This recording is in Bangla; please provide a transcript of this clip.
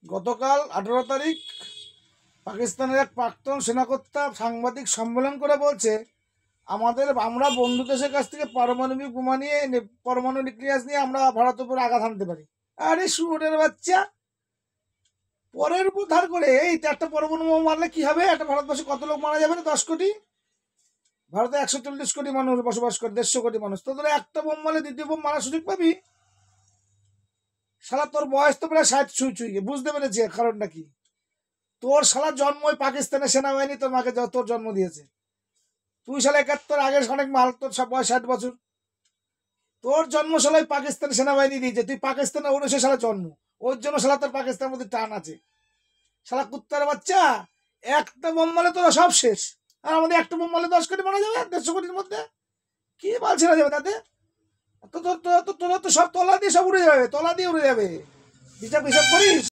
গতকাল 18 তারিখ পাকিস্তানের এক প্রাক্তন সেনাকর্তা সাংবাদিক সম্মেলন করে বলছে আমরা বন্ধু দেশের কাছ থেকে পারমাণবিক বোমা নিয়ে পরমাণু নিউক্লিয়াস নিয়ে আমরা ভারতের উপর আঘাত হানতে পারি। আরে শুয়োরের বাচ্চা, পরের উপর ধার করে এই একটা পরমাণু বোমা মারলে কি হবে? একটা ভারতবর্ষে কত লোক মারা যাবে না? 10 কোটি। ভারতে 140 কোটি মানুষ বসবাস করে, 150 কোটি মানুষ। তো তোরা একটা বোম মারলে দ্বিতীয় বোম মারার সুযোগ পাবি? শালা তোর বয়স তো প্রায় 60 ছুঁই ছুঁই, বুঝতে পেরেছি কারণটা কি। তোর শালা জন্ম ওই পাকিস্তানের সেনাবাহিনী তোর মাকে তোর জন্ম দিয়েছে। তুই শালা 71 আগের অনেক মাল, তোর সব বয়স 60 বছর। তোর জন্ম শালা পাকিস্তান সেনাবাহিনী দিয়েছে, তুই পাকিস্তানে 19 সালে জন্ম। ওর জন্য শালা তোর পাকিস্তানের মধ্যে টান আছে। শালা কুত্তার বাচ্চা, একটা বোম মারলে তোরা সব শেষ। আর আমাদের একটা বোম মারলে 10 কোটি মারা যাবে, 150 কোটির মধ্যে কি মাল ছেড়া যাবে তাতে? তোরা তো সব তলা দিয়ে সব উড়ে যাবে, তলা দিয়ে উড়ে যাবে। হিসাব হিসাব করিস।